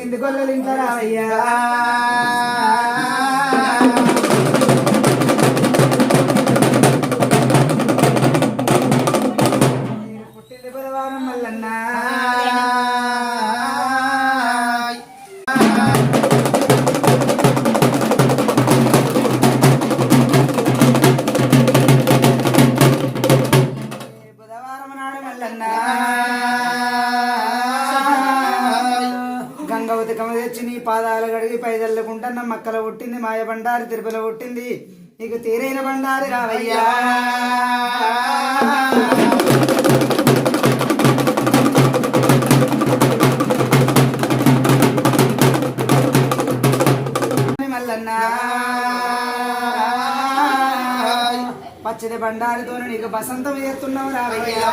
పుట్టింది గొల్లలు ఇంట్లో రావయ్యా పుట్టింది బుధవారం మల్లన్న బుధవారం నాడు మల్లన్న గంగవతి కమ తెచ్చి నీ పాదాలు గడిగి పైదల్లుకుంటున్న మక్కల పుట్టింది మాయ బండారి తిరుపతిలో పుట్టింది నీకు తీరైన బండారి రావయ్యా మల్లన్న పచ్చడి బండారితో నీకు బసంతం చేస్తున్నావు రావయ్యా